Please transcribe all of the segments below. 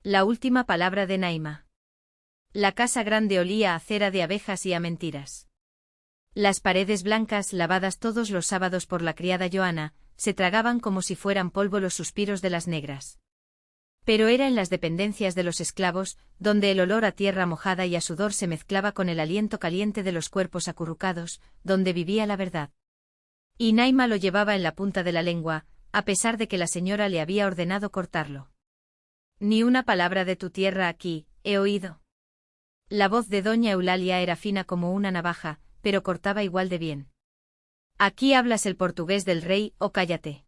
La última palabra de Naima. La casa grande olía a cera de abejas y a mentiras. Las paredes blancas, lavadas todos los sábados por la criada Joana, se tragaban como si fueran polvo los suspiros de las negras. Pero era en las dependencias de los esclavos, donde el olor a tierra mojada y a sudor se mezclaba con el aliento caliente de los cuerpos acurrucados, donde vivía la verdad. Y Naima lo llevaba en la punta de la lengua, a pesar de que la señora le había ordenado cortarlo. Ni una palabra de tu tierra aquí, he oído. La voz de doña Eulalia era fina como una navaja, pero cortaba igual de bien. Aquí hablas el portugués del rey, o cállate.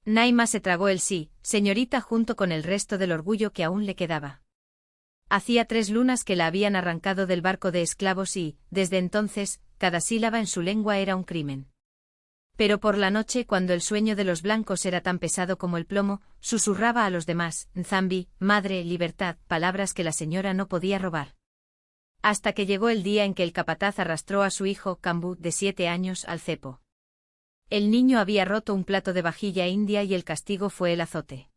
Naima se tragó el sí, señorita, junto con el resto del orgullo que aún le quedaba. Hacía 3 lunas que la habían arrancado del barco de esclavos y, desde entonces, cada sílaba en su lengua era un crimen. Pero por la noche, cuando el sueño de los blancos era tan pesado como el plomo, susurraba a los demás, Nzambi, madre, libertad, palabras que la señora no podía robar. Hasta que llegó el día en que el capataz arrastró a su hijo, Cambú, de 7 años, al cepo. El niño había roto un plato de vajilla india y el castigo fue el azote.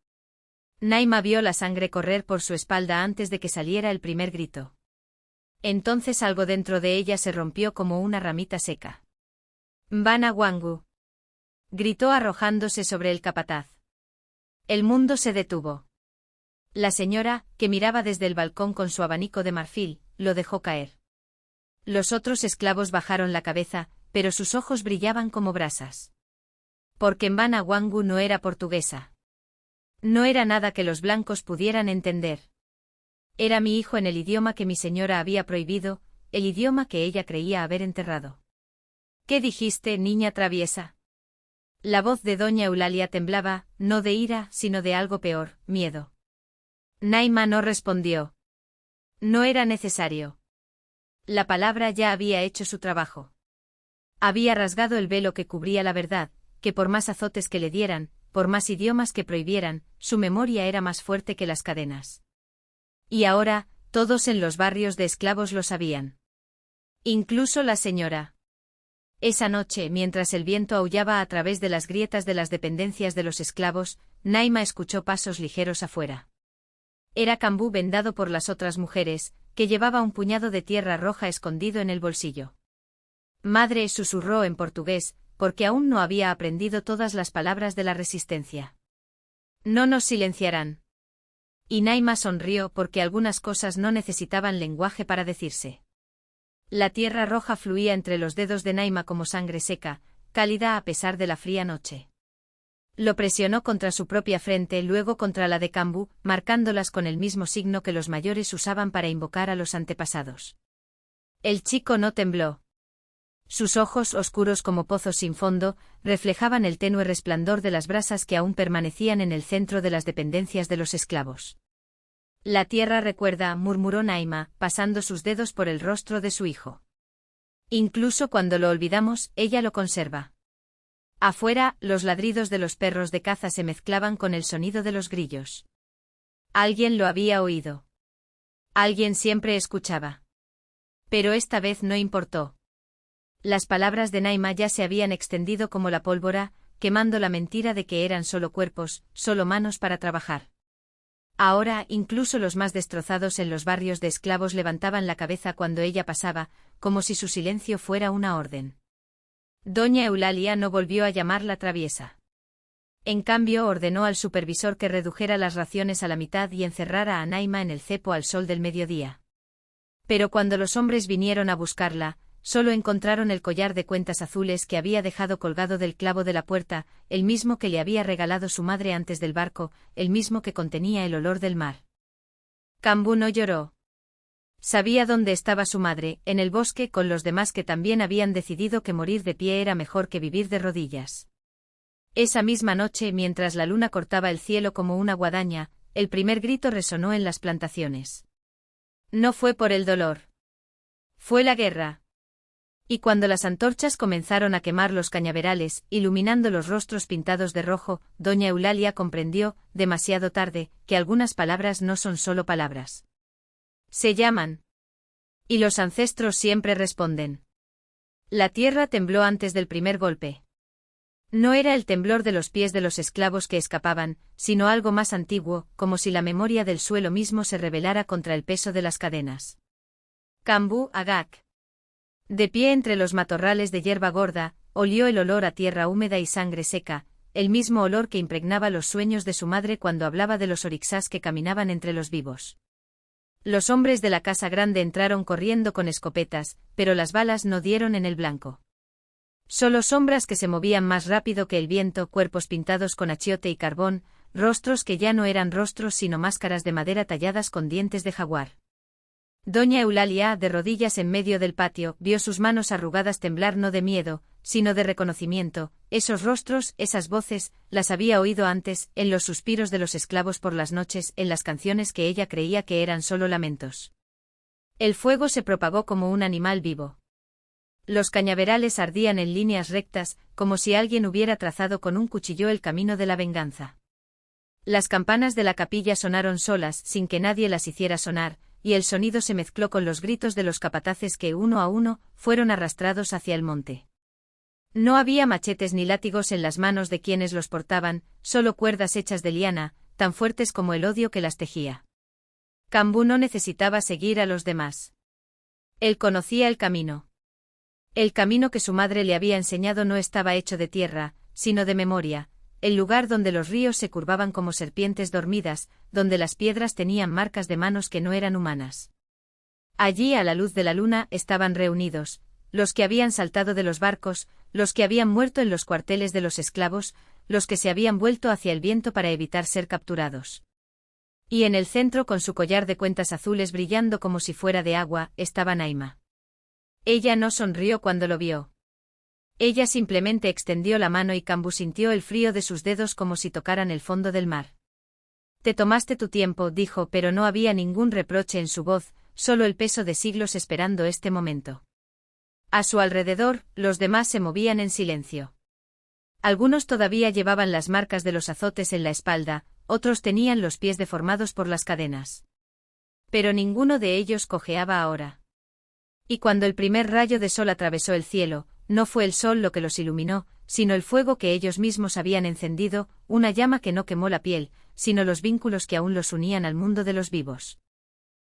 Naima vio la sangre correr por su espalda antes de que saliera el primer grito. Entonces algo dentro de ella se rompió como una ramita seca. Bana Wangu, gritó arrojándose sobre el capataz. El mundo se detuvo. La señora, que miraba desde el balcón con su abanico de marfil, lo dejó caer. Los otros esclavos bajaron la cabeza, pero sus ojos brillaban como brasas. Porque Mbana Wangu no era portuguesa. No era nada que los blancos pudieran entender. Era mi hijo en el idioma que mi señora había prohibido, el idioma que ella creía haber enterrado. ¿Qué dijiste, niña traviesa? La voz de doña Eulalia temblaba, no de ira, sino de algo peor, miedo. Naima no respondió. No era necesario. La palabra ya había hecho su trabajo. Había rasgado el velo que cubría la verdad, que por más azotes que le dieran, por más idiomas que prohibieran, su memoria era más fuerte que las cadenas. Y ahora, todos en los barrios de esclavos lo sabían. Incluso la señora. Esa noche, mientras el viento aullaba a través de las grietas de las dependencias de los esclavos, Naima escuchó pasos ligeros afuera. Era Cambú vendado por las otras mujeres, que llevaba un puñado de tierra roja escondido en el bolsillo. Madre, susurró en portugués, porque aún no había aprendido todas las palabras de la resistencia. No nos silenciarán. Y Naima sonrió porque algunas cosas no necesitaban lenguaje para decirse. La tierra roja fluía entre los dedos de Naima como sangre seca, cálida a pesar de la fría noche. Lo presionó contra su propia frente, luego contra la de Cambú, marcándolas con el mismo signo que los mayores usaban para invocar a los antepasados. El chico no tembló. Sus ojos, oscuros como pozos sin fondo, reflejaban el tenue resplandor de las brasas que aún permanecían en el centro de las dependencias de los esclavos. La tierra recuerda, murmuró Naima, pasando sus dedos por el rostro de su hijo. Incluso cuando lo olvidamos, ella lo conserva. Afuera, los ladridos de los perros de caza se mezclaban con el sonido de los grillos. Alguien lo había oído. Alguien siempre escuchaba. Pero esta vez no importó. Las palabras de Naima ya se habían extendido como la pólvora, quemando la mentira de que eran solo cuerpos, solo manos para trabajar. Ahora, incluso los más destrozados en los barrios de esclavos levantaban la cabeza cuando ella pasaba, como si su silencio fuera una orden. Doña Eulalia no volvió a llamarla traviesa. En cambio, ordenó al supervisor que redujera las raciones a la mitad y encerrara a Naima en el cepo al sol del mediodía. Pero cuando los hombres vinieron a buscarla, solo encontraron el collar de cuentas azules que había dejado colgado del clavo de la puerta, el mismo que le había regalado su madre antes del barco, el mismo que contenía el olor del mar. Cambú no lloró. Sabía dónde estaba su madre, en el bosque con los demás que también habían decidido que morir de pie era mejor que vivir de rodillas. Esa misma noche, mientras la luna cortaba el cielo como una guadaña, el primer grito resonó en las plantaciones. No fue por el dolor. Fue la guerra. Y cuando las antorchas comenzaron a quemar los cañaverales, iluminando los rostros pintados de rojo, doña Eulalia comprendió, demasiado tarde, que algunas palabras no son solo palabras. Se llaman. Y los ancestros siempre responden. La tierra tembló antes del primer golpe. No era el temblor de los pies de los esclavos que escapaban, sino algo más antiguo, como si la memoria del suelo mismo se rebelara contra el peso de las cadenas. Kambu Agak. De pie entre los matorrales de hierba gorda, olió el olor a tierra húmeda y sangre seca, el mismo olor que impregnaba los sueños de su madre cuando hablaba de los orixás que caminaban entre los vivos. Los hombres de la casa grande entraron corriendo con escopetas, pero las balas no dieron en el blanco. Solo sombras que se movían más rápido que el viento, cuerpos pintados con achiote y carbón, rostros que ya no eran rostros sino máscaras de madera talladas con dientes de jaguar. Doña Eulalia, de rodillas en medio del patio, vio sus manos arrugadas temblar no de miedo, sino de reconocimiento. Esos rostros, esas voces, las había oído antes, en los suspiros de los esclavos por las noches, en las canciones que ella creía que eran solo lamentos. El fuego se propagó como un animal vivo. Los cañaverales ardían en líneas rectas, como si alguien hubiera trazado con un cuchillo el camino de la venganza. Las campanas de la capilla sonaron solas, sin que nadie las hiciera sonar, y el sonido se mezcló con los gritos de los capataces que, uno a uno, fueron arrastrados hacia el monte. No había machetes ni látigos en las manos de quienes los portaban, solo cuerdas hechas de liana, tan fuertes como el odio que las tejía. Kambu no necesitaba seguir a los demás. Él conocía el camino. El camino que su madre le había enseñado no estaba hecho de tierra, sino de memoria, el lugar donde los ríos se curvaban como serpientes dormidas, donde las piedras tenían marcas de manos que no eran humanas. Allí, a la luz de la luna, estaban reunidos, los que habían saltado de los barcos, los que habían muerto en los cuarteles de los esclavos, los que se habían vuelto hacia el viento para evitar ser capturados. Y en el centro, con su collar de cuentas azules brillando como si fuera de agua, estaba Naima. Ella no sonrió cuando lo vio. Ella simplemente extendió la mano y Kambu sintió el frío de sus dedos como si tocaran el fondo del mar. Te tomaste tu tiempo, dijo, pero no había ningún reproche en su voz, solo el peso de siglos esperando este momento. A su alrededor, los demás se movían en silencio. Algunos todavía llevaban las marcas de los azotes en la espalda, otros tenían los pies deformados por las cadenas. Pero ninguno de ellos cojeaba ahora. Y cuando el primer rayo de sol atravesó el cielo, no fue el sol lo que los iluminó, sino el fuego que ellos mismos habían encendido, una llama que no quemó la piel, sino los vínculos que aún los unían al mundo de los vivos.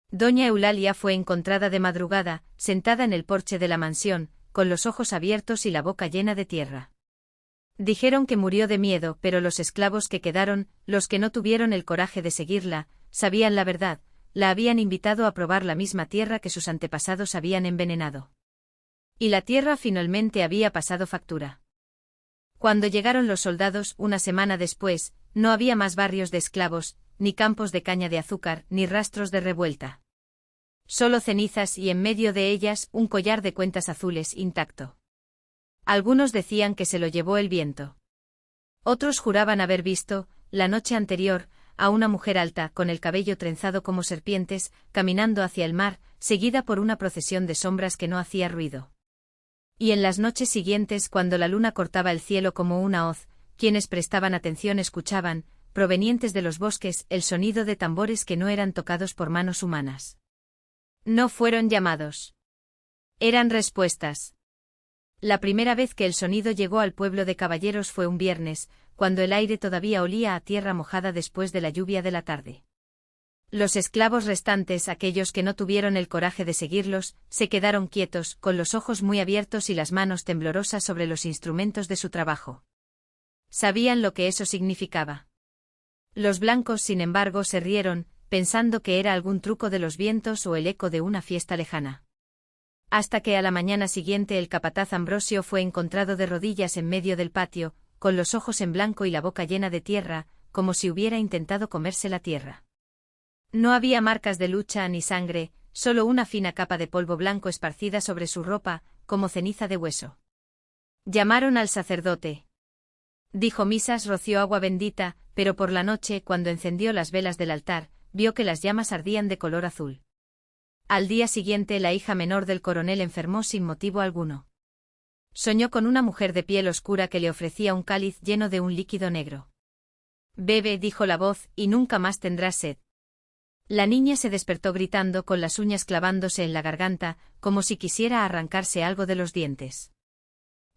Doña Eulalia fue encontrada de madrugada, sentada en el porche de la mansión, con los ojos abiertos y la boca llena de tierra. Dijeron que murió de miedo, pero los esclavos que quedaron, los que no tuvieron el coraje de seguirla, sabían la verdad. La habían invitado a probar la misma tierra que sus antepasados habían envenenado. Y la tierra finalmente había pasado factura. Cuando llegaron los soldados, una semana después, no había más barrios de esclavos, ni campos de caña de azúcar, ni rastros de revuelta. Solo cenizas y en medio de ellas un collar de cuentas azules intacto. Algunos decían que se lo llevó el viento. Otros juraban haber visto, la noche anterior, a una mujer alta, con el cabello trenzado como serpientes, caminando hacia el mar, seguida por una procesión de sombras que no hacía ruido. Y en las noches siguientes, cuando la luna cortaba el cielo como una hoz, quienes prestaban atención escuchaban, provenientes de los bosques, el sonido de tambores que no eran tocados por manos humanas. No fueron llamados. Eran respuestas. La primera vez que el sonido llegó al pueblo de caballeros fue un viernes, cuando el aire todavía olía a tierra mojada después de la lluvia de la tarde. Los esclavos restantes, aquellos que no tuvieron el coraje de seguirlos, se quedaron quietos, con los ojos muy abiertos y las manos temblorosas sobre los instrumentos de su trabajo. Sabían lo que eso significaba. Los blancos, sin embargo, se rieron, pensando que era algún truco de los vientos o el eco de una fiesta lejana. Hasta que a la mañana siguiente el capataz Ambrosio fue encontrado de rodillas en medio del patio, con los ojos en blanco y la boca llena de tierra, como si hubiera intentado comerse la tierra. No había marcas de lucha ni sangre, solo una fina capa de polvo blanco esparcida sobre su ropa, como ceniza de hueso. Llamaron al sacerdote. Dijo misas, roció agua bendita, pero por la noche, cuando encendió las velas del altar, vio que las llamas ardían de color azul. Al día siguiente la hija menor del coronel enfermó sin motivo alguno. Soñó con una mujer de piel oscura que le ofrecía un cáliz lleno de un líquido negro. Bebe, dijo la voz, y nunca más tendrás sed. La niña se despertó gritando con las uñas clavándose en la garganta, como si quisiera arrancarse algo de los dientes.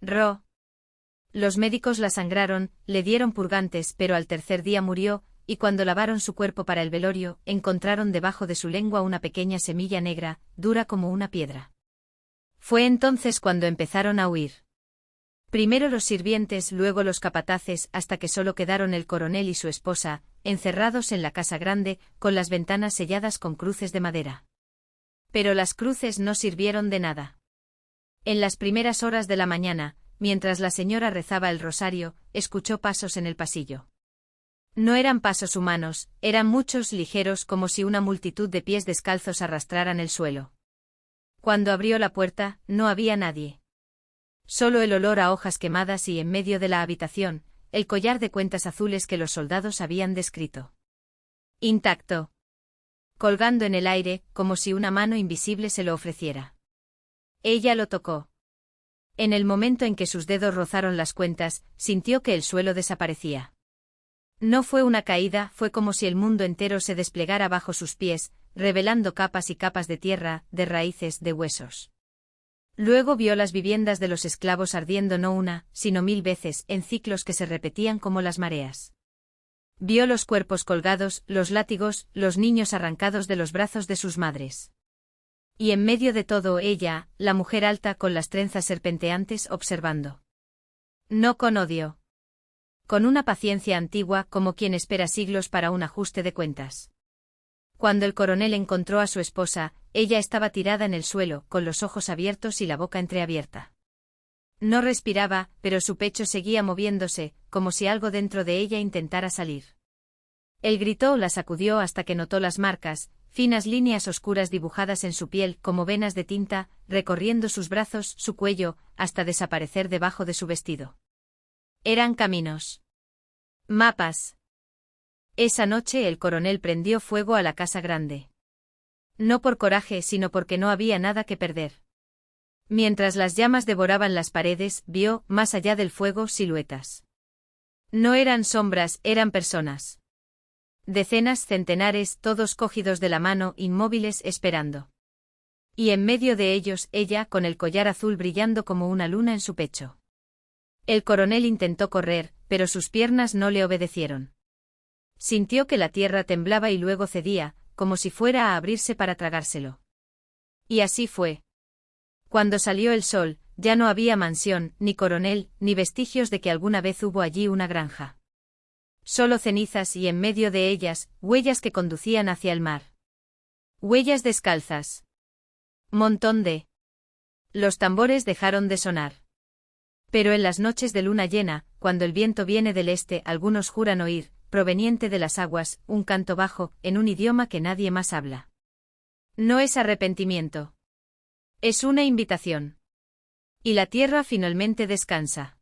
Ro. Los médicos la sangraron, le dieron purgantes, pero al tercer día murió, y cuando lavaron su cuerpo para el velorio, encontraron debajo de su lengua una pequeña semilla negra, dura como una piedra. Fue entonces cuando empezaron a huir. Primero los sirvientes, luego los capataces, hasta que solo quedaron el coronel y su esposa, encerrados en la casa grande, con las ventanas selladas con cruces de madera. Pero las cruces no sirvieron de nada. En las primeras horas de la mañana, mientras la señora rezaba el rosario, escuchó pasos en el pasillo. No eran pasos humanos, eran muchos, ligeros, como si una multitud de pies descalzos arrastraran el suelo. Cuando abrió la puerta, no había nadie. Solo el olor a hojas quemadas y, en medio de la habitación, el collar de cuentas azules que los soldados habían descrito. Intacto. Colgando en el aire, como si una mano invisible se lo ofreciera. Ella lo tocó. En el momento en que sus dedos rozaron las cuentas, sintió que el suelo desaparecía. No fue una caída, fue como si el mundo entero se desplegara bajo sus pies, revelando capas y capas de tierra, de raíces, de huesos. Luego vio las viviendas de los esclavos ardiendo no una, sino 1000 veces, en ciclos que se repetían como las mareas. Vio los cuerpos colgados, los látigos, los niños arrancados de los brazos de sus madres. Y en medio de todo ella, la mujer alta con las trenzas serpenteantes, observando. No con odio. Con una paciencia antigua, como quien espera siglos para un ajuste de cuentas. Cuando el coronel encontró a su esposa, ella estaba tirada en el suelo, con los ojos abiertos y la boca entreabierta. No respiraba, pero su pecho seguía moviéndose, como si algo dentro de ella intentara salir. Él gritó o la sacudió hasta que notó las marcas, finas líneas oscuras dibujadas en su piel como venas de tinta, recorriendo sus brazos, su cuello, hasta desaparecer debajo de su vestido. Eran caminos. Mapas. Esa noche el coronel prendió fuego a la casa grande. No por coraje, sino porque no había nada que perder. Mientras las llamas devoraban las paredes, vio, más allá del fuego, siluetas. No eran sombras, eran personas. Decenas, centenares, todos cogidos de la mano, inmóviles, esperando. Y en medio de ellos, ella, con el collar azul brillando como una luna en su pecho. El coronel intentó correr, pero sus piernas no le obedecieron. Sintió que la tierra temblaba y luego cedía, como si fuera a abrirse para tragárselo. Y así fue. Cuando salió el sol, ya no había mansión, ni coronel, ni vestigios de que alguna vez hubo allí una granja. Solo cenizas y en medio de ellas, huellas que conducían hacia el mar. Huellas descalzas. Montón de. Los tambores dejaron de sonar. Pero en las noches de luna llena, cuando el viento viene del este, algunos juran oír, proveniente de las aguas, un canto bajo, en un idioma que nadie más habla. No es arrepentimiento. Es una invitación. Y la tierra finalmente descansa.